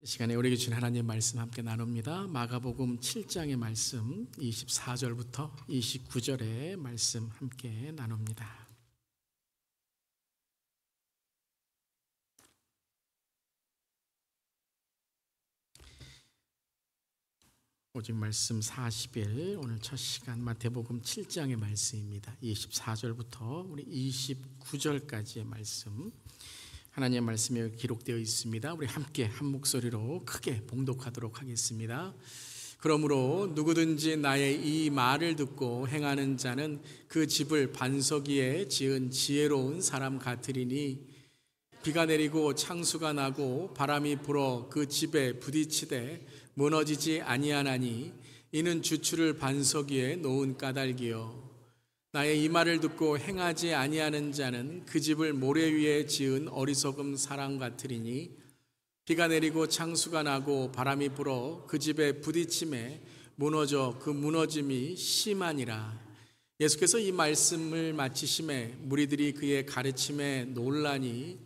시간에 우리에게 주신 하나님의 말씀 함께 나눕니다. 마가복음 7장의 말씀 24절부터 29절의 말씀 함께 나눕니다. 오직 말씀 40일 오늘 첫 시간 마태복음 7장의 말씀입니다. 24절부터 우리 29절까지의 말씀, 하나님의 말씀이 기록되어 있습니다. 우리 함께 한 목소리로 크게 봉독하도록 하겠습니다. 그러므로 누구든지 나의 이 말을 듣고 행하는 자는 그 집을 반석 위에 지은 지혜로운 사람 같으리니, 비가 내리고 창수가 나고 바람이 불어 그 집에 부딪히되 무너지지 아니하나니, 이는 주추를 반석 위에 놓은 까닭이요. 나의 이 말을 듣고 행하지 아니하는 자는 그 집을 모래 위에 지은 어리석음 사람 같으리니, 비가 내리고 창수가 나고 바람이 불어 그 집에 부딪힘에 무너져 그 무너짐이 심하니라. 예수께서 이 말씀을 마치심에 무리들이 그의 가르침에 놀라니,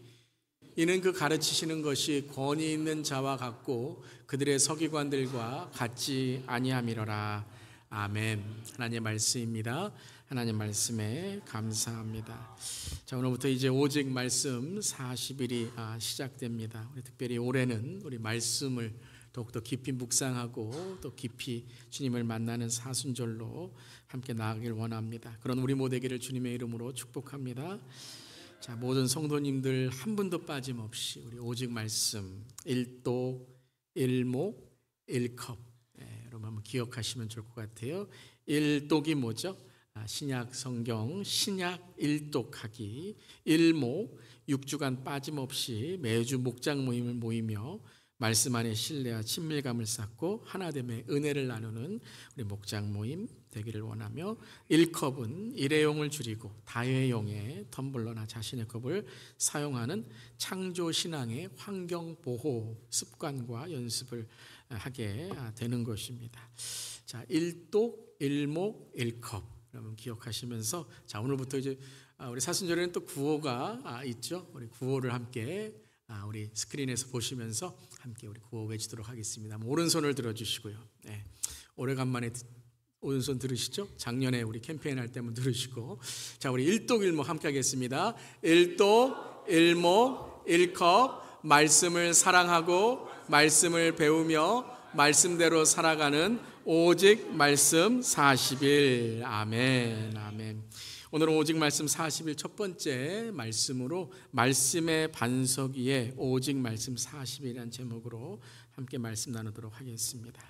이는 그 가르치시는 것이 권위 있는 자와 같고 그들의 서기관들과 같지 아니함이로라. 아멘. 하나님의 말씀입니다. 하나님 말씀에 감사합니다. 자, 오늘부터 이제 오직 말씀 40일이 시작됩니다. 우리 특별히 올해는 우리 말씀을 더욱더 깊이 묵상하고 또 깊이 주님을 만나는 사순절로 함께 나아가길 원합니다. 그런 우리 모두에게를 주님의 이름으로 축복합니다. 자, 모든 성도님들 한 분도 빠짐없이 우리 오직 말씀 1독 1목 1컵, 여러분 한번 기억하시면 좋을 것 같아요. 1독이 뭐죠? 신약 성경 신약 1독하기, 1목 6주간 빠짐없이 매주 목장 모임을 모이며 말씀 안에 신뢰와 친밀감을 쌓고 하나됨의 은혜를 나누는 우리 목장 모임 되기를 원하며, 1컵은 일회용을 줄이고 다회용의 텀블러나 자신의 컵을 사용하는 창조신앙의 환경보호 습관과 연습을 하게 되는 것입니다. 자, 1독 1목 1컵 여러분 기억하시면서, 자, 오늘부터 이제 우리 사순절에는 또 구호가 있죠. 우리 구호를 함께 우리 스크린에서 보시면서 함께 우리 구호 외치도록 하겠습니다. 오른손을 들어주시고요. 네. 오래간만에 오른손 들으시죠? 작년에 우리 캠페인 할 때 한번 들으시고, 자, 우리 1독 1목 함께 하겠습니다. 1독 1목 1컵, 말씀을 사랑하고 말씀을 배우며 말씀대로 살아가는 오직 말씀 40일. 아멘. 아멘. 오늘은 오직 말씀 40일 첫 번째 말씀으로 말씀의 반석 위에 오직 말씀 40일이라는 제목으로 함께 말씀 나누도록 하겠습니다.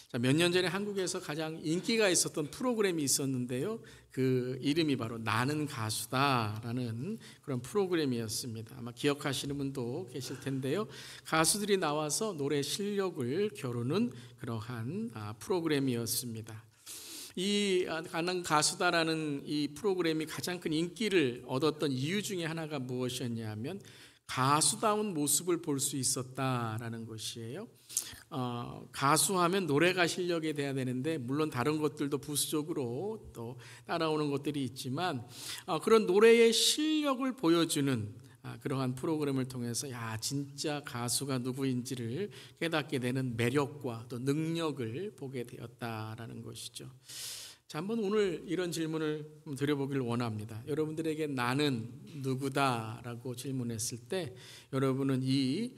자, 몇 년 전에 한국에서 가장 인기가 있었던 프로그램이 있었는데요. 그 이름이 바로 나는 가수다라는 그런 프로그램이었습니다. 아마 기억하시는 분도 계실 텐데요. 가수들이 나와서 노래 실력을 겨루는 그러한 프로그램이었습니다. 이 나는 가수다라는 이 프로그램이 가장 큰 인기를 얻었던 이유 중에 하나가 무엇이었냐면 가수다운 모습을 볼 수 있었다라는 것이에요. 가수하면 노래가 실력이 돼야 되는데, 물론 다른 것들도 부수적으로 또 따라오는 것들이 있지만 그런 노래의 실력을 보여주는 그러한 프로그램을 통해서 진짜 가수가 누구인지를 깨닫게 되는 매력과 또 능력을 보게 되었다라는 것이죠. 자, 한번 오늘 이런 질문을 드려보길 원합니다. 여러분들에게 나는 누구다라고 질문했을 때 여러분은 이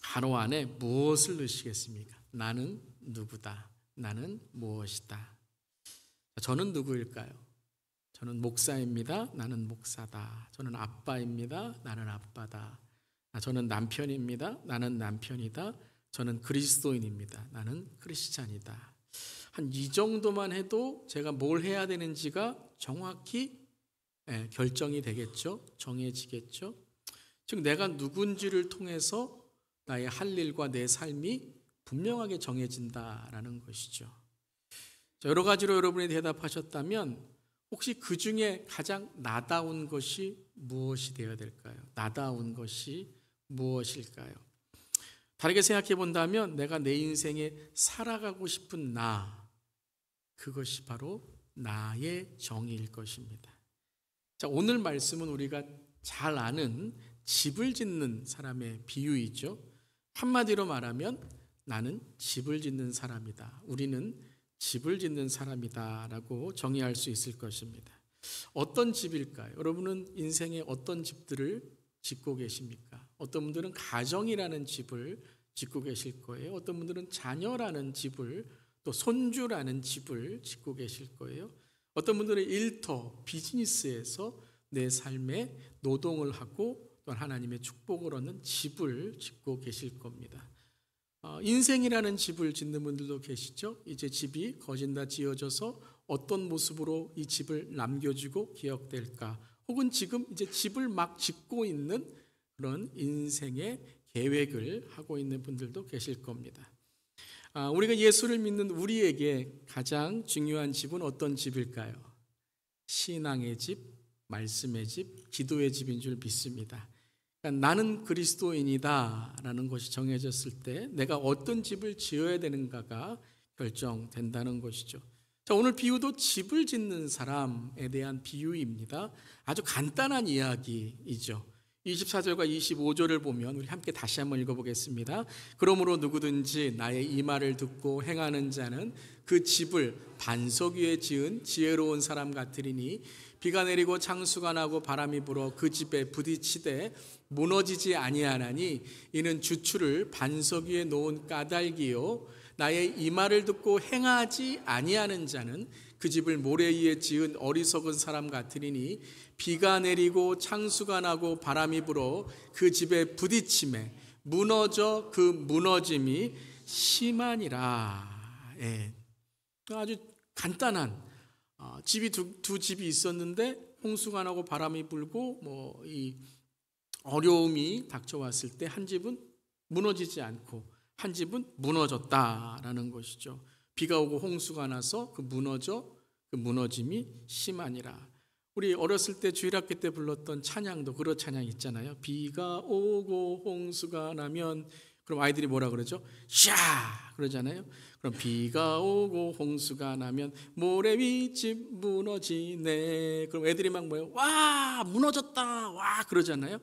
가로 안에 무엇을 넣으시겠습니까? 나는 누구다. 나는 무엇이다. 저는 누구일까요? 저는 목사입니다. 나는 목사다. 저는 아빠입니다. 나는 아빠다. 저는 남편입니다. 나는 남편이다. 저는 그리스도인입니다. 나는 크리스찬이다. 한 이 정도만 해도 제가 뭘 해야 되는지가 정확히 결정이 되겠죠. 정해지겠죠. 즉 내가 누군지를 통해서 나의 할 일과 내 삶이 분명하게 정해진다라는 것이죠. 자, 여러 가지로 여러분이 대답하셨다면 혹시 그 중에 가장 나다운 것이 무엇이 되어야 될까요? 나다운 것이 무엇일까요? 다르게 생각해 본다면 내가 내 인생에 살아가고 싶은 그것이 바로 나의 정의일 것입니다. 자, 오늘 말씀은 우리가 잘 아는 집을 짓는 사람의 비유이죠. 한마디로 말하면 나는 집을 짓는 사람이다. 우리는 집을 짓는 사람이다 라고 정의할 수 있을 것입니다. 어떤 집일까요? 여러분은 인생에 어떤 집들을 짓고 계십니까? 어떤 분들은 가정이라는 집을 짓고 계실 거예요. 어떤 분들은 자녀라는 집을, 또 손주라는 집을 짓고 계실 거예요. 어떤 분들은 일터, 비즈니스에서 내 삶에 노동을 하고 또 하나님의 축복을 얻는 집을 짓고 계실 겁니다. 인생이라는 집을 짓는 분들도 계시죠. 이제 집이 거진다 지어져서 어떤 모습으로 이 집을 남겨주고 기억될까, 혹은 지금 이제 집을 막 짓고 있는 그런 인생의 계획을 하고 있는 분들도 계실 겁니다. 우리가 예수를 믿는 우리에게 가장 중요한 집은 어떤 집일까요? 신앙의 집, 말씀의 집, 기도의 집인 줄 믿습니다. 그러니까 나는 그리스도인이다 라는 것이 정해졌을 때 내가 어떤 집을 지어야 되는가가 결정된다는 것이죠. 자, 오늘 비유도 집을 짓는 사람에 대한 비유입니다. 아주 간단한 이야기이죠. 24절과 25절을 보면 우리 함께 다시 한번 읽어보겠습니다. 그러므로 누구든지 나의 이 말을 듣고 행하는 자는 그 집을 반석 위에 지은 지혜로운 사람 같으리니 비가 내리고 창수가 나고 바람이 불어 그 집에 부딪히되 무너지지 아니하나니 이는 주추를 반석 위에 놓은 까닭이요 나의 이 말을 듣고 행하지 아니하는 자는 그 집을 모래 위에 지은 어리석은 사람 같으리니 비가 내리고 창수가 나고 바람이 불어 그 집에 부딪힘에 무너져 그 무너짐이 심하니라. 예. 아주 간단한 집이 두 집이 있었는데 홍수가 나고 바람이 불고 이 어려움이 닥쳐왔을 때 한 집은 무너지지 않고 한 집은 무너졌다라는 것이죠. 비가 오고 홍수가 나서 그 무너짐이 심하니라. 우리 어렸을 때 주일학교 때 불렀던 찬양도 그런 찬양 있잖아요. 비가 오고 홍수가 나면, 그럼 아이들이 뭐라 그러죠? 샤 그러잖아요. 그럼 비가 오고 홍수가 나면 모래 윗집 무너지네. 그럼 애들이 막 뭐예요? 와 무너졌다 와 그러잖아요.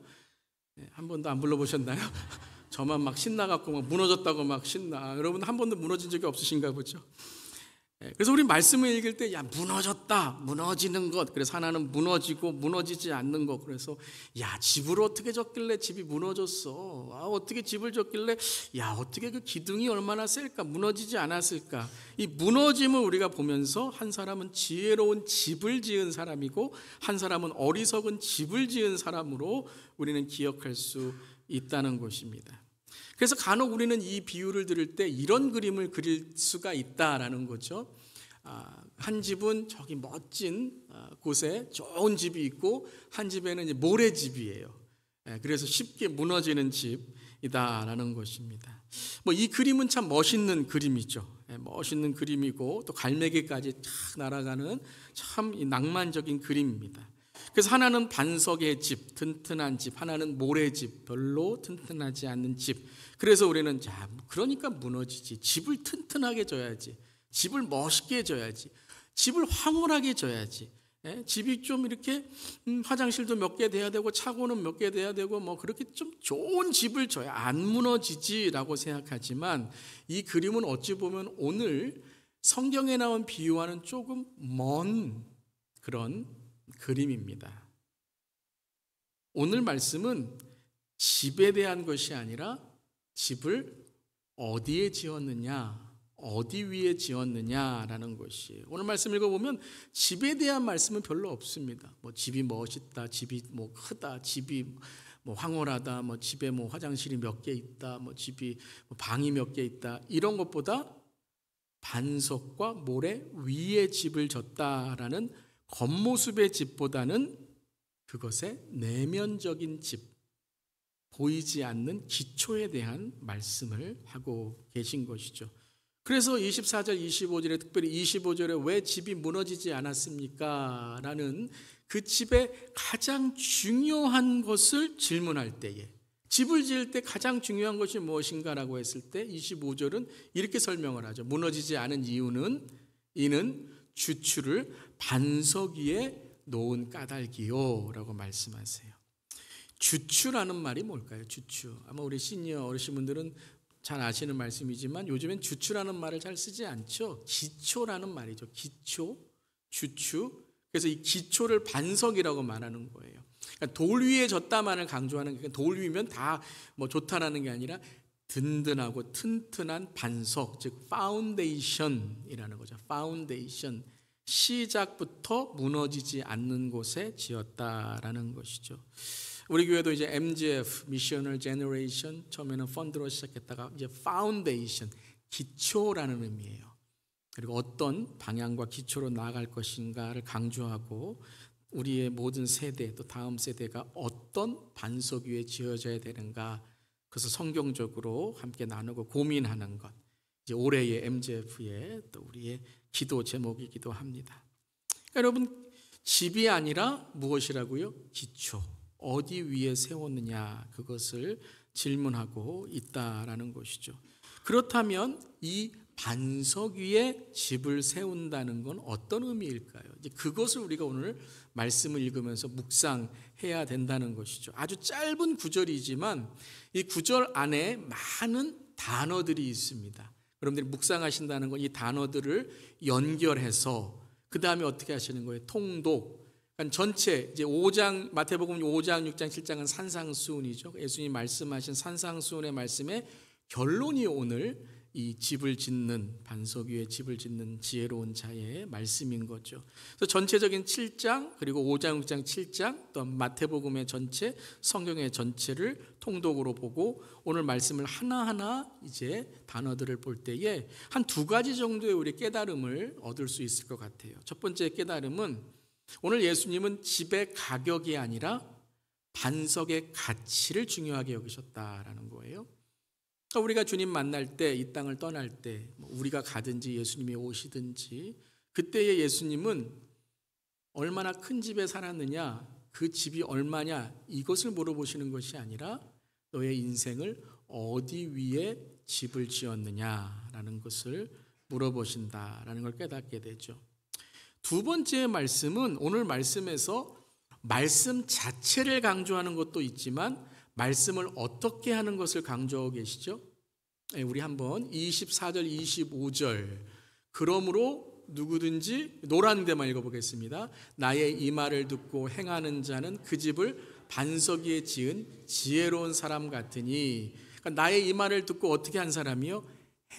네, 한 번도 안 불러보셨나요? 저만 막 신나갖고 막 무너졌다고 막 신나. 여러분 한 번도 무너진 적이 없으신가 보죠? 그래서 우리 말씀을 읽을 때 무너졌다, 무너지는 것. 그래서 하나는 무너지고 무너지지 않는 것. 그래서 집을 어떻게 졌길래 집이 무너졌어? 어떻게 집을 졌길래 어떻게 그 기둥이 얼마나 셀까? 무너지지 않았을까? 이 무너짐을 우리가 보면서 한 사람은 지혜로운 집을 지은 사람이고 한 사람은 어리석은 집을 지은 사람으로 우리는 기억할 수 있다는 것입니다. 그래서 간혹 우리는 이 비유를 들을 때 이런 그림을 그릴 수가 있다라는 거죠. 한 집은 저기 멋진 곳에 좋은 집이 있고 한 집에는 이제 모래집이에요. 그래서 쉽게 무너지는 집이다라는 것입니다. 이 그림은 참 멋있는 그림이죠. 멋있는 그림이고 또 갈매기까지 탁 날아가는 참 낭만적인 그림입니다. 그래서 하나는 반석의 집, 튼튼한 집, 하나는 모래집, 별로 튼튼하지 않는 집. 그래서 우리는 그러니까 무너지지. 집을 튼튼하게 져야지. 집을 멋있게 져야지. 집을 황홀하게 져야지. 집이 좀 이렇게 화장실도 몇 개 돼야 되고 차고는 몇 개 돼야 되고 그렇게 좀 좋은 집을 져야 안 무너지지라고 생각하지만 이 그림은 어찌 보면 오늘 성경에 나온 비유와는 조금 먼 그런 그림입니다. 오늘 말씀은 집에 대한 것이 아니라 집을 어디에 지었느냐, 어디 위에 지었느냐라는 것이에요. 오늘 말씀 읽어보면 집에 대한 말씀은 별로 없습니다. 집이 멋있다, 집이 크다, 집이 황홀하다, 집에 화장실이 몇 개 있다, 집이 방이 몇 개 있다, 이런 것보다 반석과 모래 위에 집을 졌다라는 겉모습의 집보다는 그것의 내면적인 집, 보이지 않는 기초에 대한 말씀을 하고 계신 것이죠. 그래서 24절, 25절에 특별히 25절에 왜 집이 무너지지 않았습니까? 라는 그 집의 가장 중요한 것을 질문할 때에 집을 지을 때 가장 중요한 것이 무엇인가라고 했을 때 25절은 이렇게 설명을 하죠. 무너지지 않은 이유는 이는 주추를 반석 위에 놓은 까닭이요 라고 말씀하세요. 주추라는 말이 뭘까요? 주추. 아마 우리 시니어 어르신분들은 잘 아시는 말씀이지만 요즘엔 주추라는 말을 잘 쓰지 않죠. 기초라는 말이죠. 기초, 주추. 그래서 이 기초를 반석이라고 말하는 거예요. 그러니까 돌 위에 졌다만을 강조하는 게, 돌 위면 다 뭐 좋다라는 게 아니라 든든하고 튼튼한 반석, 즉 파운데이션이라는 거죠. 파운데이션, 시작부터 무너지지 않는 곳에 지었다라는 것이죠. 우리 교회도 이제 MGF, 미셔널 제너레이션, 처음에는 펀드로 시작했다가 이제 파운데이션, 기초라는 의미예요. 그리고 어떤 방향과 기초로 나아갈 것인가를 강조하고 우리의 모든 세대, 또 다음 세대가 어떤 반석 위에 지어져야 되는가, 그래서 성경적으로 함께 나누고 고민하는 것, 이제 올해의 MGF의 또 우리의 기도 제목이기도 합니다. 그러니까 여러분, 집이 아니라 무엇이라고요? 기초. 어디 위에 세웠느냐, 그것을 질문하고 있다라는 것이죠. 그렇다면 이 반석 위에 집을 세운다는 건 어떤 의미일까요? 이제 그것을 우리가 오늘 말씀을 읽으면서 묵상해야 된다는 것이죠. 아주 짧은 구절이지만 이 구절 안에 많은 단어들이 있습니다. 여러분들이 묵상하신다는 건 이 단어들을 연결해서 그 다음에 어떻게 하시는 거예요? 통독. 그러니까 전체 이제 5장, 마태복음 5장, 6장, 7장은 산상수훈이죠. 예수님이 말씀하신 산상수훈의 말씀의 결론이 오늘 이 집을 짓는, 반석 위에 집을 짓는 지혜로운 자의 말씀인 거죠. 그래서 전체적인 7장, 그리고 5장, 6장, 7장, 또 마태복음의 전체, 성경의 전체를 통독으로 보고 오늘 말씀을 하나하나 이제 단어들을 볼 때에 한 두 가지 정도의 우리 깨달음을 얻을 수 있을 것 같아요. 첫 번째 깨달음은 오늘 예수님은 집의 가격이 아니라 반석의 가치를 중요하게 여기셨다라는 거예요. 우리가 주님 만날 때, 이 땅을 떠날 때, 우리가 가든지 예수님이 오시든지 그때의 예수님은 얼마나 큰 집에 살았느냐, 그 집이 얼마냐, 이것을 물어보시는 것이 아니라 너의 인생을 어디 위에 집을 지었느냐라는 것을 물어보신다라는 걸 깨닫게 되죠. 두 번째 말씀은 오늘 말씀에서 말씀 자체를 강조하는 것도 있지만 말씀을 어떻게 하는 것을 강조하고 계시죠? 우리 한번 24절, 25절. 그러므로 누구든지, 노란 데만 읽어보겠습니다. 나의 이 말을 듣고 행하는 자는 그 집을 반석 위에 지은 지혜로운 사람 같으니, 그러니까 나의 이 말을 듣고 어떻게 한 사람이요?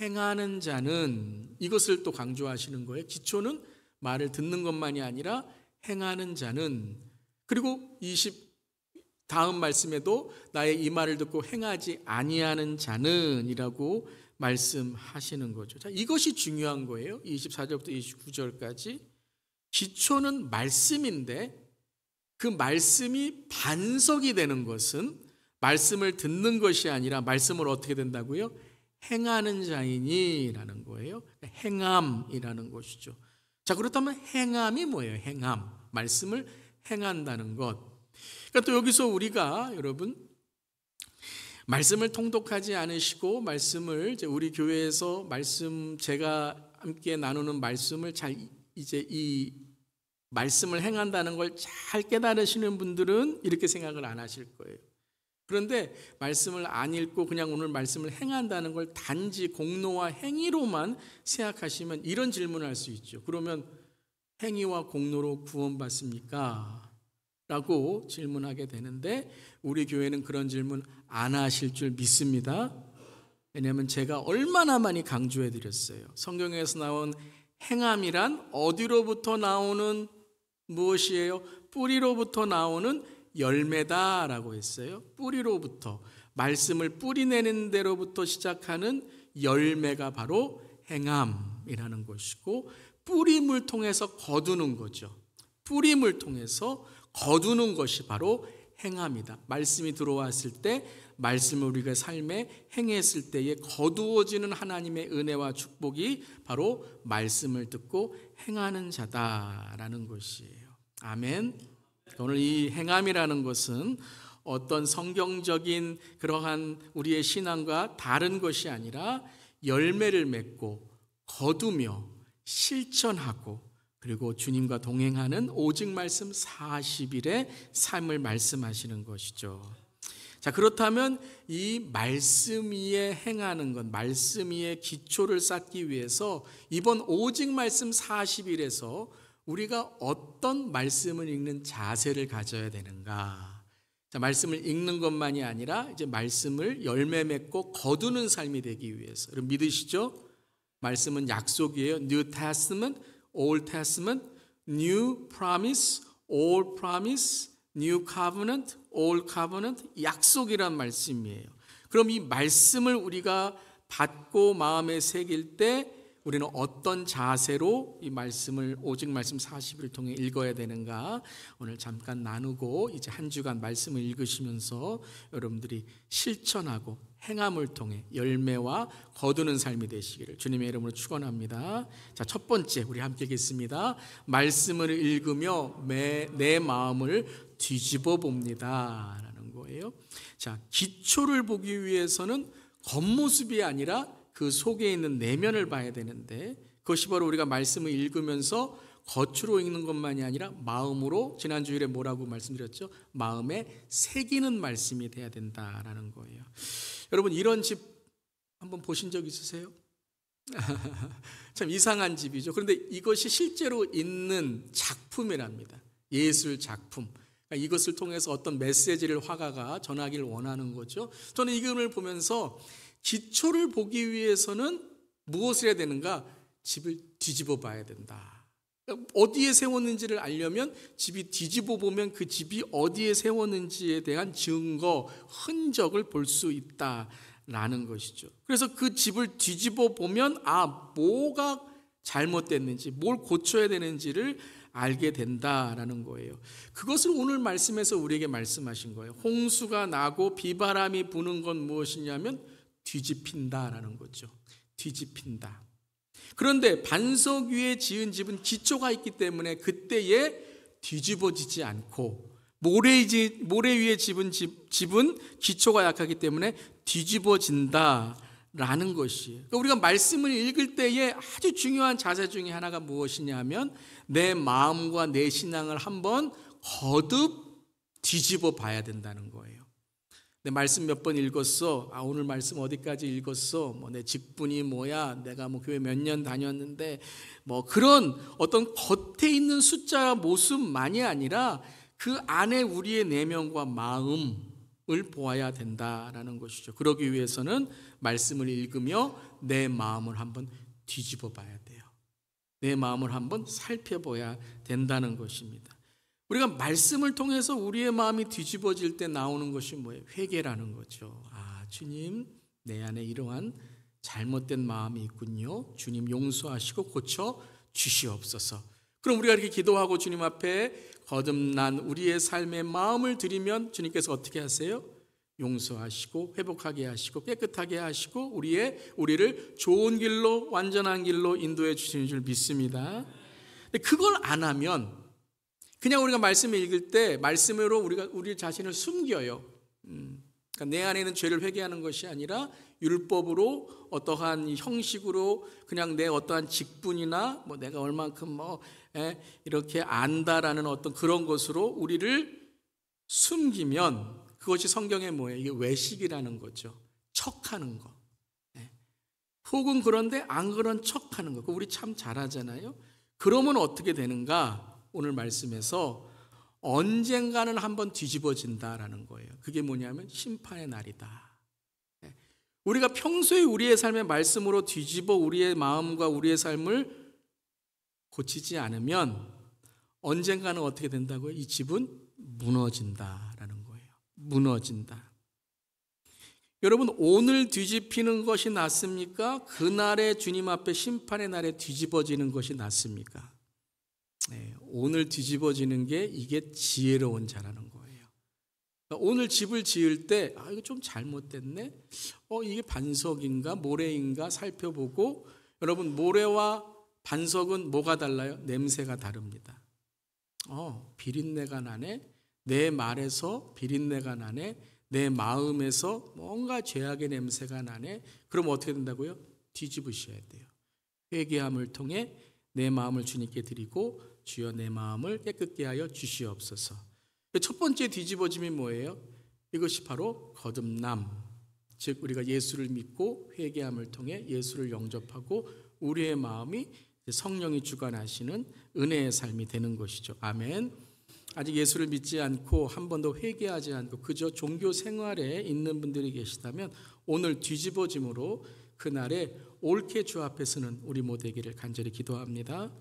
행하는 자는, 이것을 또 강조하시는 거예요. 기초는 말을 듣는 것만이 아니라 행하는 자는. 그리고 다음 말씀에도 나의 이 말을 듣고 행하지 아니하는 자는 이라고 말씀하시는 거죠. 자, 이것이 중요한 거예요. 24절부터 29절까지. 기초는 말씀인데 그 말씀이 반석이 되는 것은 말씀을 듣는 것이 아니라 말씀을 어떻게 된다고요? 행하는 자이니라는 거예요. 행함이라는 것이죠. 자, 그렇다면 행함이 뭐예요? 행함. 말씀을 행한다는 것. 그러니까 또 여기서 우리가 여러분 말씀을 통독하지 않으시고 말씀을 이제 우리 교회에서 말씀 제가 함께 나누는 말씀을 잘 이제 이 말씀을 행한다는 걸 잘 깨달으시는 분들은 이렇게 생각을 안 하실 거예요. 그런데 말씀을 안 읽고 그냥 오늘 말씀을 행한다는 걸 단지 공로와 행위로만 생각하시면 이런 질문을 할 수 있죠. 그러면 행위와 공로로 구원받습니까? 라고 질문하게 되는데 우리 교회는 그런 질문 안 하실 줄 믿습니다. 왜냐하면 제가 얼마나 많이 강조해 드렸어요. 성경에서 나온 행함이란 어디로부터 나오는 무엇이에요? 뿌리로부터 나오는 열매다라고 했어요. 뿌리로부터, 말씀을 뿌리내는 데로부터 시작하는 열매가 바로 행함이라는 것이고, 뿌림을 통해서 거두는 거죠. 뿌림을 통해서 거두는 것이 바로 행함이다. 말씀이 들어왔을 때, 말씀을 우리가 삶에 행했을 때에 거두어지는 하나님의 은혜와 축복이 바로 말씀을 듣고 행하는 자다라는 것이에요. 아멘. 오늘 이 행함이라는 것은 어떤 성경적인 그러한 우리의 신앙과 다른 것이 아니라 열매를 맺고 거두며 실천하고 그리고 주님과 동행하는 오직 말씀 40일의 삶을 말씀하시는 것이죠. 자, 그렇다면 이 말씀 위에 행하는 것, 말씀 위에 기초를 쌓기 위해서 이번 오직 말씀 40일에서 우리가 어떤 말씀을 읽는 자세를 가져야 되는가? 자, 말씀을 읽는 것만이 아니라 이제 말씀을 열매 맺고 거두는 삶이 되기 위해서. 여러분 믿으시죠? 말씀은 약속이에요. New Testament, Old Testament, New Promise, Old Promise, New Covenant, Old Covenant, 약속이란 말씀이에요. 그럼 이 말씀을 우리가 받고 마음에 새길 때 우리는 어떤 자세로 이 말씀을 오직 말씀 40일을 통해 읽어야 되는가 오늘 잠깐 나누고 이제 한 주간 말씀을 읽으시면서 여러분들이 실천하고 행함을 통해 열매와 거두는 삶이 되시기를 주님의 이름으로 축원합니다. 자, 첫 번째 우리 함께 읽겠습니다. 말씀을 읽으며 내 마음을 뒤집어 봅니다 라는 거예요. 자, 기초를 보기 위해서는 겉모습이 아니라 그 속에 있는 내면을 봐야 되는데 그것이 바로 우리가 말씀을 읽으면서 겉으로 읽는 것만이 아니라 마음으로 지난 주일에 뭐라고 말씀드렸죠? 마음에 새기는 말씀이 돼야 된다라는 거예요. 여러분 이런 집 한번 보신 적 있으세요? 참 이상한 집이죠. 그런데 이것이 실제로 있는 작품이랍니다. 예술 작품. 그러니까 이것을 통해서 어떤 메시지를 화가가 전하기를 원하는 거죠. 저는 이 그림을 보면서 기초를 보기 위해서는 무엇을 해야 되는가? 집을 뒤집어 봐야 된다. 어디에 세웠는지를 알려면 집이 뒤집어 보면 그 집이 어디에 세웠는지에 대한 증거, 흔적을 볼 수 있다라는 것이죠. 그래서 그 집을 뒤집어 보면 뭐가 잘못됐는지, 뭘 고쳐야 되는지를 알게 된다라는 거예요. 그것을 오늘 말씀에서 우리에게 말씀하신 거예요. 홍수가 나고 비바람이 부는 건 무엇이냐면 뒤집힌다라는 거죠. 뒤집힌다. 그런데 반석 위에 지은 집은 기초가 있기 때문에 그때에 뒤집어지지 않고 모래 위에 집은 기초가 약하기 때문에 뒤집어진다라는 것이에요. 그러니까 우리가 말씀을 읽을 때에 아주 중요한 자세 중에 하나가 무엇이냐면 내 마음과 내 신앙을 한번 거듭 뒤집어 봐야 된다는 거예요. 내 말씀 몇 번 읽었어? 오늘 말씀 어디까지 읽었어? 내 직분이 뭐야? 내가 교회 몇 년 다녔는데 그런 어떤 겉에 있는 숫자와 모습만이 아니라 그 안에 우리의 내면과 마음을 보아야 된다라는 것이죠. 그러기 위해서는 말씀을 읽으며 내 마음을 한번 뒤집어 봐야 돼요. 내 마음을 한번 살펴봐야 된다는 것입니다. 우리가 말씀을 통해서 우리의 마음이 뒤집어질 때 나오는 것이 뭐예요? 회개라는 거죠. 주님, 내 안에 이러한 잘못된 마음이 있군요. 주님 용서하시고 고쳐 주시옵소서. 그럼 우리가 이렇게 기도하고 주님 앞에 거듭난 우리의 삶의 마음을 드리면 주님께서 어떻게 하세요? 용서하시고 회복하게 하시고 깨끗하게 하시고 우리를 좋은 길로 완전한 길로 인도해 주시는 줄 믿습니다. 근데 그걸 안 하면 그냥 우리가 말씀을 읽을 때 말씀으로 우리 자신을 숨겨요. 그러니까 내 안에는 죄를 회개하는 것이 아니라 율법으로 어떠한 형식으로 그냥 내 어떠한 직분이나 내가 얼만큼 이렇게 안다라는 어떤 그런 것으로 우리를 숨기면 그것이 성경에 뭐예요? 이게 외식이라는 거죠. 척하는 거. 혹은 그런데 안 그런 척하는 거. 우리 참 잘하잖아요. 그러면 어떻게 되는가? 오늘 말씀에서 언젠가는 한번 뒤집어진다라는 거예요. 그게 뭐냐면 심판의 날이다. 우리가 평소에 우리의 삶의 말씀으로 뒤집어 우리의 마음과 우리의 삶을 고치지 않으면 언젠가는 어떻게 된다고요? 이 집은 무너진다라는 거예요. 무너진다. 여러분 오늘 뒤집히는 것이 낫습니까? 그날의 주님 앞에 심판의 날에 뒤집어지는 것이 낫습니까? 오늘 뒤집어지는 게 이게 지혜로운 자라는 거예요. 오늘 집을 지을 때 이거 좀 잘못됐네. 이게 반석인가 모래인가 살펴보고 여러분 모래와 반석은 뭐가 달라요? 냄새가 다릅니다. 비린내가 나네. 내 말에서 비린내가 나네. 내 마음에서 뭔가 죄악의 냄새가 나네. 그럼 어떻게 된다고요? 뒤집으셔야 돼요. 회개함을 통해 내 마음을 주님께 드리고 주여 내 마음을 깨끗게 하여 주시옵소서. 첫 번째 뒤집어짐이 뭐예요? 이것이 바로 거듭남, 즉 우리가 예수를 믿고 회개함을 통해 예수를 영접하고 우리의 마음이 성령이 주관하시는 은혜의 삶이 되는 것이죠. 아멘. 아직 예수를 믿지 않고 한 번도 회개하지 않고 그저 종교 생활에 있는 분들이 계시다면 오늘 뒤집어짐으로 그날에 옳게 주 앞에 서는 우리 모두에게를 간절히 기도합니다.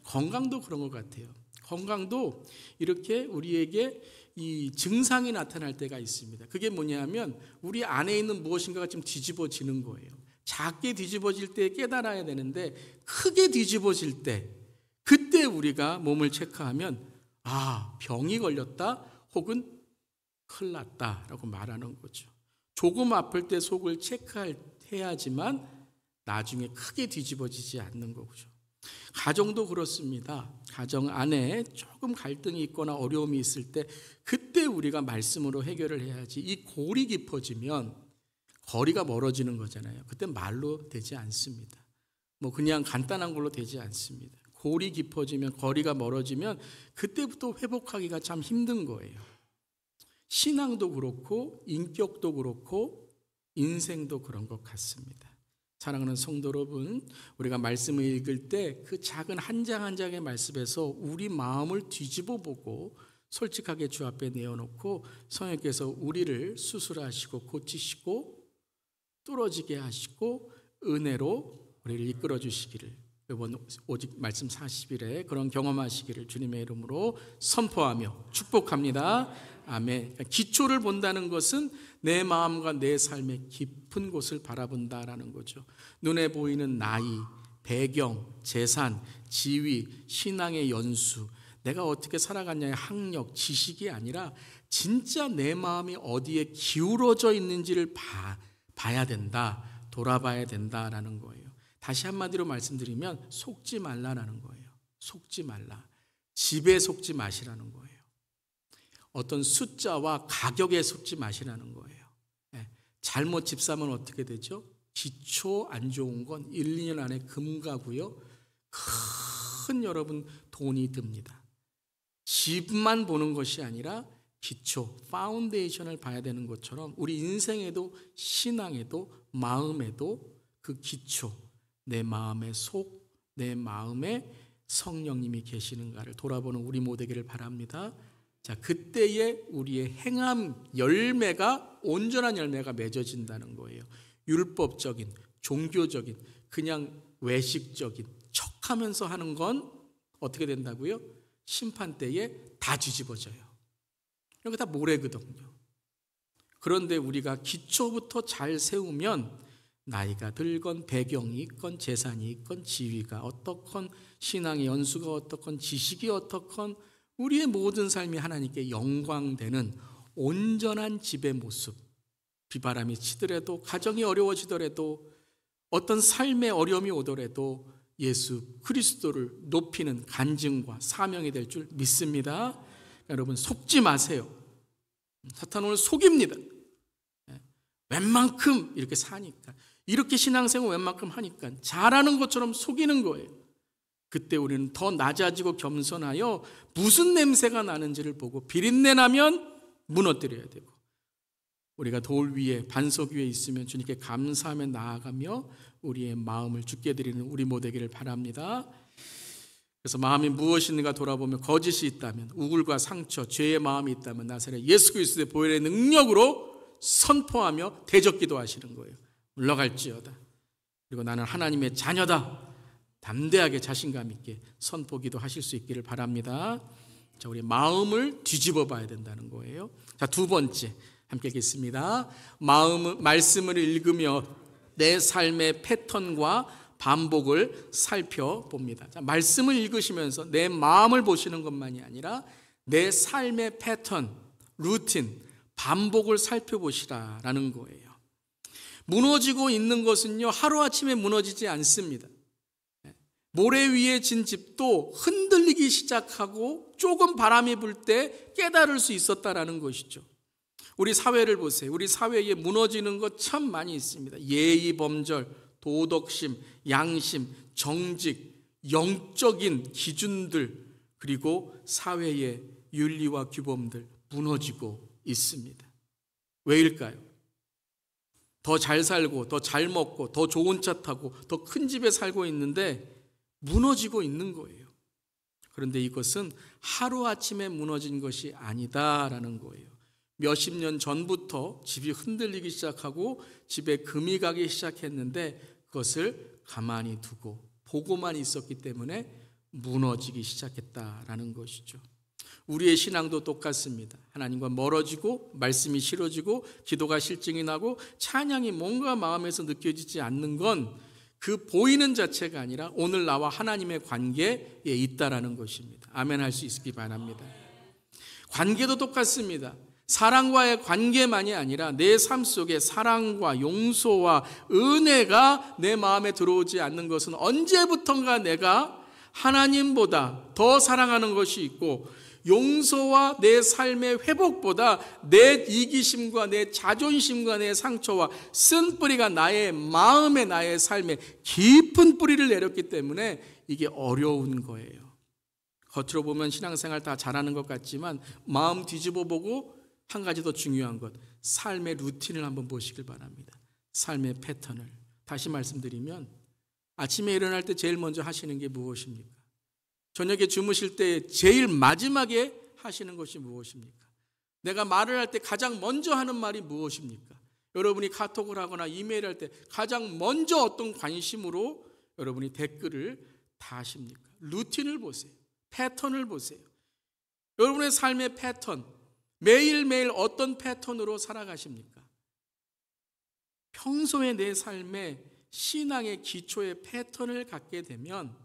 건강도 그런 것 같아요. 건강도 이렇게 우리에게 이 증상이 나타날 때가 있습니다. 그게 뭐냐면 우리 안에 있는 무엇인가가 좀 뒤집어지는 거예요. 작게 뒤집어질 때 깨달아야 되는데 크게 뒤집어질 때 그때 우리가 몸을 체크하면 병이 걸렸다 혹은 큰일 났다라고 말하는 거죠. 조금 아플 때 속을 체크해야지만 나중에 크게 뒤집어지지 않는 거죠. 가정도 그렇습니다. 가정 안에 조금 갈등이 있거나 어려움이 있을 때 그때 우리가 말씀으로 해결을 해야지. 이 골이 깊어지면 거리가 멀어지는 거잖아요. 그때 말로 되지 않습니다. 그냥 간단한 걸로 되지 않습니다. 골이 깊어지면 거리가 멀어지면 그때부터 회복하기가 참 힘든 거예요. 신앙도 그렇고 인격도 그렇고 인생도 그런 것 같습니다. 사랑하는 성도 여러분, 우리가 말씀을 읽을 때 그 작은 한 장 한 장의 말씀에서 우리 마음을 뒤집어 보고 솔직하게 주 앞에 내어놓고 성령께서 우리를 수술하시고 고치시고 뚫어지게 하시고 은혜로 우리를 이끌어 주시기를 이번 오직 말씀 40일에 그런 경험하시기를 주님의 이름으로 선포하며 축복합니다. 아멘. 기초를 본다는 것은 내 마음과 내 삶의 깊은 곳을 바라본다라는 거죠. 눈에 보이는 나이, 배경, 재산, 지위, 신앙의 연수, 내가 어떻게 살아갔냐의 학력, 지식이 아니라 진짜 내 마음이 어디에 기울어져 있는지를 봐야 된다, 돌아봐야 된다라는 거예요. 다시 한마디로 말씀드리면 속지 말라라는 거예요. 속지 말라. 집에 속지 마시라는 거예요. 어떤 숫자와 가격에 속지 마시라는 거예요. 잘못 집 사면 어떻게 되죠? 기초 안 좋은 건 1, 2년 안에 금 가고요. 큰 여러분 돈이 듭니다. 집만 보는 것이 아니라 기초, 파운데이션을 봐야 되는 것처럼 우리 인생에도 신앙에도 마음에도 그 기초, 내 마음의 속, 내 마음에 성령님이 계시는가를 돌아보는 우리 모두에게를 바랍니다. 자, 그때에 우리의 행함 열매가 온전한 열매가 맺어진다는 거예요. 율법적인, 종교적인, 그냥 외식적인 척하면서 하는 건 어떻게 된다고요? 심판 때에 다 뒤집어져요. 이게 다 모래거든요. 그런데 우리가 기초부터 잘 세우면 나이가 들건 배경이 있건 재산이 있건 지위가 어떻건 신앙의 연수가 어떻건 지식이 어떻건 우리의 모든 삶이 하나님께 영광되는 온전한 집의 모습, 비바람이 치더라도 가정이 어려워지더라도 어떤 삶의 어려움이 오더라도 예수 그리스도를 높이는 간증과 사명이 될 줄 믿습니다. 여러분 속지 마세요. 사탄은 오늘 속입니다. 웬만큼 이렇게 사니까, 이렇게 신앙생활 웬만큼 하니까 잘하는 것처럼 속이는 거예요. 그때 우리는 더 낮아지고 겸손하여 무슨 냄새가 나는지를 보고 비린내 나면 무너뜨려야 되고, 우리가 돌 위에 반석 위에 있으면 주님께 감사하며 나아가며 우리의 마음을 주께 드리는 우리 모두에게를 바랍니다. 그래서 마음이 무엇인가 돌아보며 거짓이 있다면, 우울과 상처, 죄의 마음이 있다면 나사렛 예수 그리스도의 보혈의 능력으로 선포하며 대적기도 하시는 거예요. 물러갈지어다. 그리고 나는 하나님의 자녀다. 담대하게 자신감 있게 선포기도 하실 수 있기를 바랍니다. 자, 우리 마음을 뒤집어 봐야 된다는 거예요. 자, 두 번째 함께 읽겠습니다. 말씀을 읽으며 내 삶의 패턴과 반복을 살펴봅니다. 자, 말씀을 읽으시면서 내 마음을 보시는 것만이 아니라 내 삶의 패턴, 루틴, 반복을 살펴보시라라는 거예요. 무너지고 있는 것은요, 하루아침에 무너지지 않습니다. 모래 위에 진 집도 흔들리기 시작하고 조금 바람이 불 때 깨달을 수 있었다라는 것이죠. 우리 사회를 보세요. 우리 사회에 무너지는 것 참 많이 있습니다. 예의 범절, 도덕심, 양심, 정직, 영적인 기준들 그리고 사회의 윤리와 규범들 무너지고 있습니다. 왜일까요? 더 잘 살고 더 잘 먹고 더 좋은 차 타고 더 큰 집에 살고 있는데 무너지고 있는 거예요. 그런데 이것은 하루아침에 무너진 것이 아니다라는 거예요. 몇십 년 전부터 집이 흔들리기 시작하고 집에 금이 가기 시작했는데 그것을 가만히 두고 보고만 있었기 때문에 무너지기 시작했다라는 것이죠. 우리의 신앙도 똑같습니다. 하나님과 멀어지고 말씀이 싫어지고 기도가 실증이 나고 찬양이 뭔가 마음에서 느껴지지 않는 건 그 보이는 자체가 아니라 오늘 나와 하나님의 관계에 있다라는 것입니다. 아멘 할 수 있기 바랍니다. 관계도 똑같습니다. 사랑과의 관계만이 아니라 내 삶 속에 사랑과 용서와 은혜가 내 마음에 들어오지 않는 것은 언제부턴가 내가 하나님보다 더 사랑하는 것이 있고 용서와 내 삶의 회복보다 내 이기심과 내 자존심과 내 상처와 쓴 뿌리가 나의 마음에 나의 삶에 깊은 뿌리를 내렸기 때문에 이게 어려운 거예요. 겉으로 보면 신앙생활 다 잘하는 것 같지만 마음 뒤집어 보고 한 가지 더 중요한 것, 삶의 루틴을 한번 보시길 바랍니다. 삶의 패턴을. 다시 말씀드리면 아침에 일어날 때 제일 먼저 하시는 게 무엇입니까? 저녁에 주무실 때 제일 마지막에 하시는 것이 무엇입니까? 내가 말을 할 때 가장 먼저 하는 말이 무엇입니까? 여러분이 카톡을 하거나 이메일을 할 때 가장 먼저 어떤 관심으로 여러분이 댓글을 다 하십니까? 루틴을 보세요. 패턴을 보세요. 여러분의 삶의 패턴, 매일매일 어떤 패턴으로 살아가십니까? 평소에 내 삶의 신앙의 기초의 패턴을 갖게 되면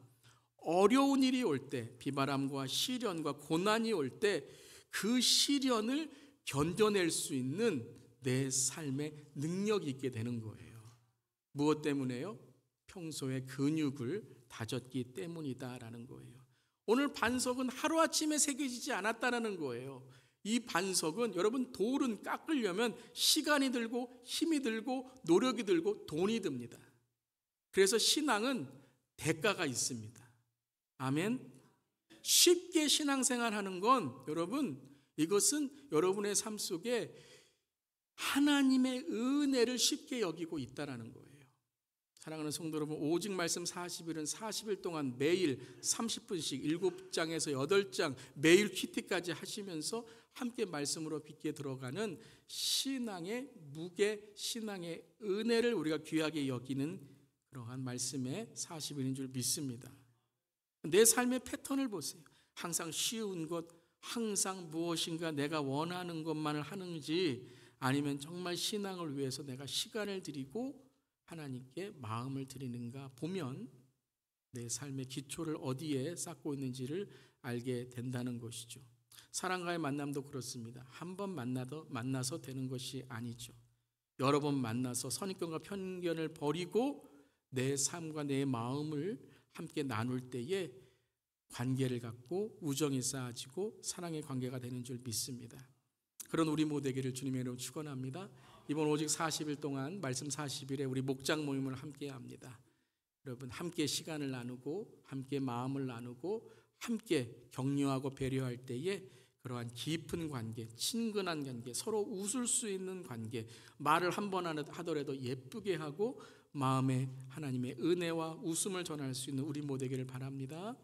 어려운 일이 올 때, 비바람과 시련과 고난이 올 때 그 시련을 견뎌낼 수 있는 내 삶의 능력이 있게 되는 거예요. 무엇 때문에요? 평소에 근육을 다졌기 때문이다라는 거예요. 오늘 반석은 하루아침에 새겨지지 않았다라는 거예요. 이 반석은 여러분 돌은 깎으려면 시간이 들고 힘이 들고 노력이 들고 돈이 듭니다. 그래서 신앙은 대가가 있습니다. 아멘. 쉽게 신앙생활하는 건 여러분 이것은 여러분의 삶 속에 하나님의 은혜를 쉽게 여기고 있다라는 거예요. 사랑하는 성도 여러분, 오직 말씀 40일은 40일 동안 매일 30분씩 7장에서 8장 매일 큐티까지 하시면서 함께 말씀으로 깊게 들어가는 신앙의 무게, 신앙의 은혜를 우리가 귀하게 여기는 그러한 말씀의 40일인 줄 믿습니다. 내 삶의 패턴을 보세요. 항상 쉬운 것, 항상 무엇인가 내가 원하는 것만을 하는지 아니면 정말 신앙을 위해서 내가 시간을 드리고 하나님께 마음을 드리는가 보면 내 삶의 기초를 어디에 쌓고 있는지를 알게 된다는 것이죠. 사랑과의 만남도 그렇습니다. 한 번 만나서 되는 것이 아니죠. 여러 번 만나서 선입견과 편견을 버리고 내 삶과 내 마음을 함께 나눌 때에 관계를 갖고 우정이 쌓아지고 사랑의 관계가 되는 줄 믿습니다. 그런 우리 모두에게를 주님의 이름으로 축원합니다. 이번 오직 40일 동안 말씀 40일에 우리 목장 모임을 함께 합니다. 여러분 함께 시간을 나누고 함께 마음을 나누고 함께 격려하고 배려할 때에 그러한 깊은 관계, 친근한 관계, 서로 웃을 수 있는 관계, 말을 한 번 하더라도 예쁘게 하고 마음에 하나님의 은혜와 웃음을 전할 수 있는 우리 모두에게를 바랍니다.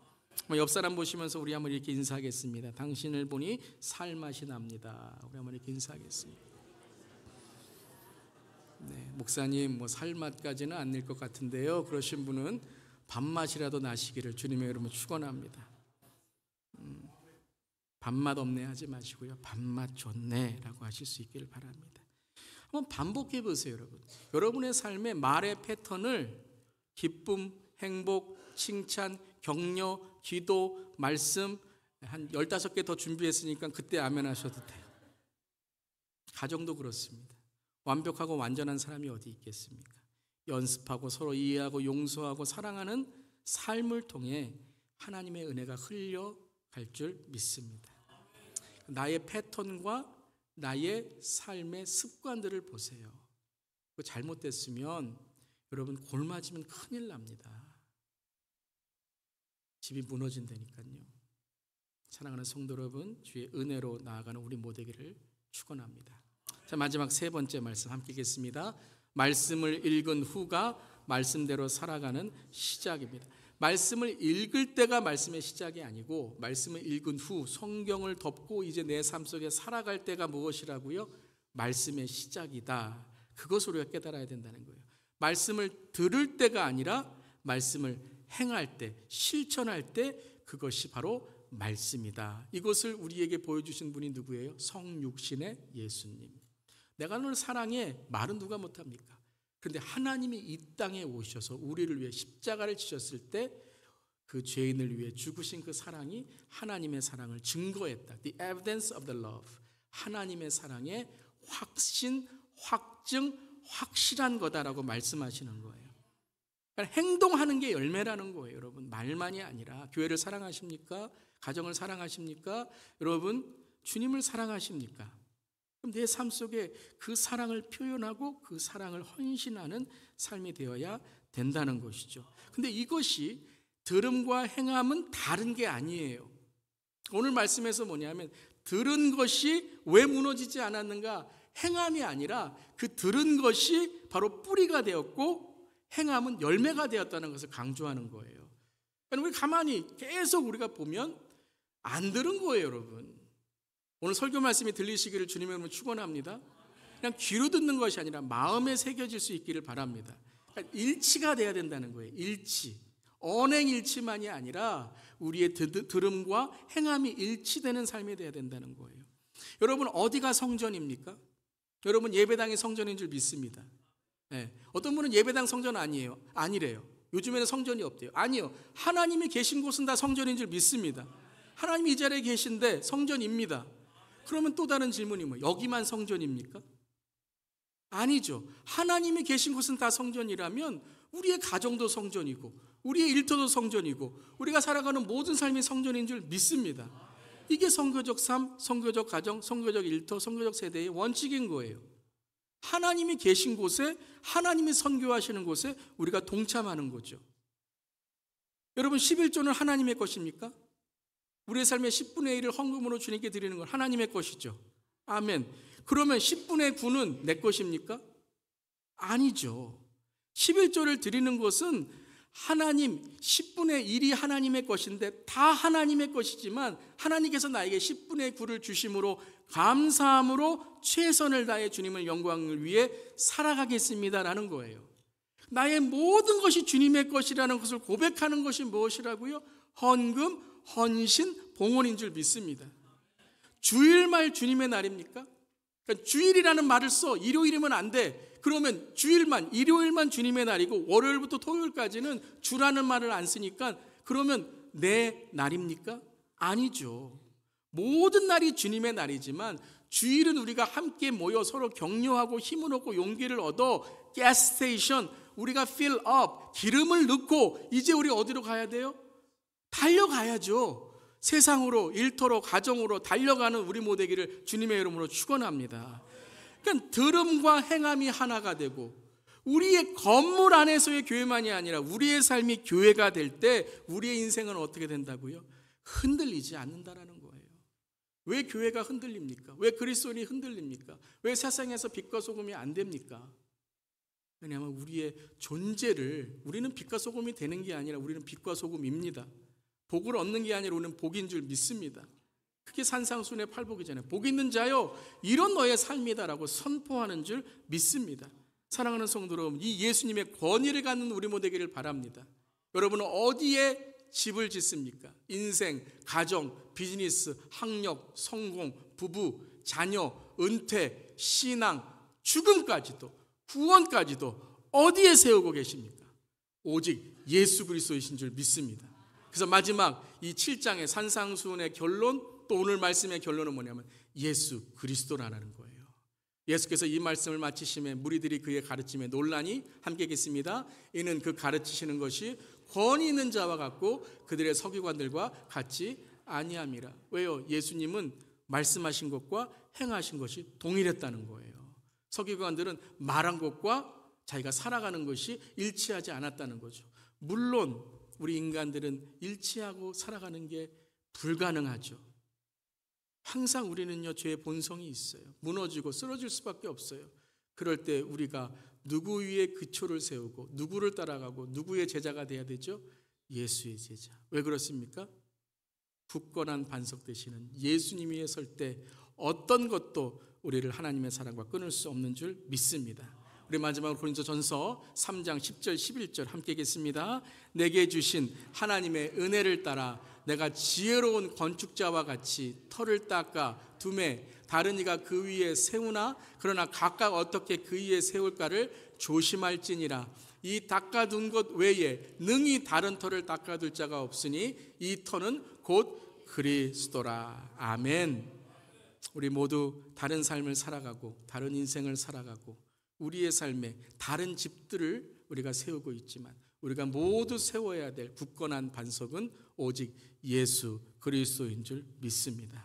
옆 사람 보시면서 우리 한번 이렇게 인사하겠습니다. 당신을 보니 살맛이 납니다. 우리 한번 이렇게 인사하겠습니다. 네, 목사님 살맛까지는 안 낼 것 같은데요. 그러신 분은 밥맛이라도 나시기를 주님의 이름으로 축원합니다. 밥맛 없네 하지 마시고요. 밥맛 좋네 라고 하실 수 있기를 바랍니다. 한번 반복해 보세요, 여러분. 여러분의 삶의 말의 패턴을 기쁨, 행복, 칭찬, 격려, 기도, 말씀 한 15개 더 준비했으니까 그때 아멘 하셔도 돼요. 가정도 그렇습니다. 완벽하고 완전한 사람이 어디 있겠습니까? 연습하고 서로 이해하고 용서하고 사랑하는 삶을 통해 하나님의 은혜가 흘러갈 줄 믿습니다. 나의 패턴과 나의 삶의 습관들을 보세요. 잘못됐으면 여러분 골 맞으면 큰일 납니다. 집이 무너진다니까요. 사랑하는 성도 여러분, 주의 은혜로 나아가는 우리 모두기를 축원합니다. 자, 마지막 세 번째 말씀 함께 읽겠습니다. 말씀을 읽은 후가 말씀대로 살아가는 시작입니다. 말씀을 읽을 때가 말씀의 시작이 아니고 말씀을 읽은 후 성경을 덮고 이제 내 삶 속에 살아갈 때가 무엇이라고요? 말씀의 시작이다. 그것을 우리가 깨달아야 된다는 거예요. 말씀을 들을 때가 아니라 말씀을 행할 때, 실천할 때 그것이 바로 말씀이다. 이것을 우리에게 보여주신 분이 누구예요? 성육신의 예수님. 내가 너를 사랑해 말은 누가 못합니까? 그런데 하나님이 이 땅에 오셔서 우리를 위해 십자가를 지셨을 때 그 죄인을 위해 죽으신 그 사랑이 하나님의 사랑을 증거했다. The evidence of the love. 하나님의 사랑의 확신, 확증, 확실한 거다라고 말씀하시는 거예요. 그러니까 행동하는 게 열매라는 거예요. 여러분, 말만이 아니라 교회를 사랑하십니까? 가정을 사랑하십니까? 여러분, 주님을 사랑하십니까? 그럼 내 삶 속에 그 사랑을 표현하고 그 사랑을 헌신하는 삶이 되어야 된다는 것이죠. 근데 이것이 들음과 행함은 다른 게 아니에요. 오늘 말씀에서 뭐냐면 들은 것이 왜 무너지지 않았는가? 행함이 아니라 그 들은 것이 바로 뿌리가 되었고 행함은 열매가 되었다는 것을 강조하는 거예요. 우리 가만히 계속 우리가 보면 안 들은 거예요, 여러분. 오늘 설교 말씀이 들리시기를 주님의 이름으로 축원합니다. 그냥 귀로 듣는 것이 아니라 마음에 새겨질 수 있기를 바랍니다. 그러니까 일치가 돼야 된다는 거예요. 일치. 언행일치만이 아니라 우리의 들음과 행함이 일치되는 삶이 돼야 된다는 거예요. 여러분, 어디가 성전입니까? 여러분, 예배당이 성전인 줄 믿습니다. 네. 어떤 분은 예배당 성전 아니래요. 요즘에는 성전이 없대요. 아니요. 하나님이 계신 곳은 다 성전인 줄 믿습니다. 하나님이 이 자리에 계신데 성전입니다. 그러면 또 다른 질문이 뭐예요? 여기만 성전입니까? 아니죠. 하나님이 계신 곳은 다 성전이라면 우리의 가정도 성전이고 우리의 일터도 성전이고 우리가 살아가는 모든 삶이 성전인 줄 믿습니다. 이게 성교적 삶, 성교적 가정, 성교적 일터, 성교적 세대의 원칙인 거예요. 하나님이 계신 곳에, 하나님이 선교하시는 곳에 우리가 동참하는 거죠. 여러분, 11조는 하나님의 것입니까? 우리의 삶의 10분의 1을 헌금으로 주님께 드리는 건 하나님의 것이죠. 아멘. 그러면 10분의 9는 내 것입니까? 아니죠. 11조를 드리는 것은 하나님 10분의 1이 하나님의 것인데 다 하나님의 것이지만 하나님께서 나에게 10분의 9를 주심으로 감사함으로 최선을 다해 주님의 영광을 위해 살아가겠습니다라는 거예요. 나의 모든 것이 주님의 것이라는 것을 고백하는 것이 무엇이라고요? 헌금, 헌신, 봉헌인 줄 믿습니다. 주일말 주님의 날입니까? 그러니까 주일이라는 말을 써. 일요일이면 안 돼. 그러면 주일만, 일요일만 주님의 날이고 월요일부터 토요일까지는 주라는 말을 안 쓰니까 그러면 내 날입니까? 아니죠. 모든 날이 주님의 날이지만 주일은 우리가 함께 모여 서로 격려하고 힘을 얻고 용기를 얻어 가스스테이션, 우리가 fill up, 기름을 넣고 이제 우리 어디로 가야 돼요? 달려가야죠. 세상으로, 일터로, 가정으로 달려가는 우리 모두기를 주님의 이름으로 축원합니다. 그러니까 들음과 행함이 하나가 되고 우리의 건물 안에서의 교회만이 아니라 우리의 삶이 교회가 될 때 우리의 인생은 어떻게 된다고요? 흔들리지 않는다라는 거예요. 왜 교회가 흔들립니까? 왜 그리스도인이 흔들립니까? 왜 세상에서 빛과 소금이 안 됩니까? 왜냐하면 우리의 존재를, 우리는 빛과 소금이 되는 게 아니라 우리는 빛과 소금입니다. 복을 얻는 게 아니라 우리는 복인 줄 믿습니다. 그게 산상수훈의 팔복이잖아요. 복 있는 자요, 이런 너의 삶이다라고 선포하는 줄 믿습니다. 사랑하는 성도 여러분, 이 예수님의 권위를 갖는 우리 모두기를 바랍니다. 여러분은 어디에 집을 짓습니까? 인생, 가정, 비즈니스, 학력, 성공, 부부, 자녀, 은퇴, 신앙, 죽음까지도, 구원까지도 어디에 세우고 계십니까? 오직 예수 그리스도이신 줄 믿습니다. 그래서 마지막 이 7장의 산상수훈의 결론, 또 오늘 말씀의 결론은 뭐냐면 예수 그리스도라는 거예요. 예수께서 이 말씀을 마치심에 무리들이 그의 가르침에 논란이 함께 있습니다. 이는 그 가르치시는 것이 권위 있는 자와 같고 그들의 서기관들과 같이 아니함이라. 왜요? 예수님은 말씀하신 것과 행하신 것이 동일했다는 거예요. 서기관들은 말한 것과 자기가 살아가는 것이 일치하지 않았다는 거죠. 물론 우리 인간들은 일치하고 살아가는 게 불가능하죠. 항상 우리는요, 죄의 본성이 있어요. 무너지고 쓰러질 수밖에 없어요. 그럴 때 우리가 누구 위에 기초를 세우고 누구를 따라가고 누구의 제자가 돼야 되죠? 예수의 제자. 왜 그렇습니까? 굳건한 반석 되시는 예수님 위에 설 때 어떤 것도 우리를 하나님의 사랑과 끊을 수 없는 줄 믿습니다. 우리 마지막으로 고린도전서 3장 10절 11절 함께 읽겠습니다. 내게 주신 하나님의 은혜를 따라 내가 지혜로운 건축자와 같이 터를 닦아 두매 다른 이가 그 위에 세우나 그러나 각각 어떻게 그 위에 세울까를 조심할지니라. 이 닦아둔 것 외에 능히 다른 터를 닦아둘 자가 없으니 이 터는 곧 그리스도라. 아멘. 우리 모두 다른 삶을 살아가고 다른 인생을 살아가고 우리의 삶에 다른 집들을 우리가 세우고 있지만 우리가 모두 세워야 될 굳건한 반석은 오직 예수 그리스도인 줄 믿습니다.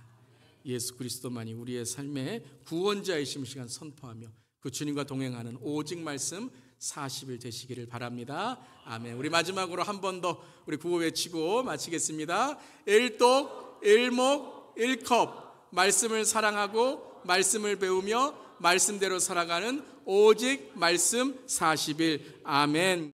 예수 그리스도만이 우리의 삶의 구원자이심 시간 선포하며 그 주님과 동행하는 오직 말씀 40일 되시기를 바랍니다. 아멘. 우리 마지막으로 한 번 더 우리 구호 외치고 마치겠습니다. 일독 일목 일컵 말씀을 사랑하고 말씀을 배우며 말씀대로 살아가는 오직 말씀 40일. 아멘.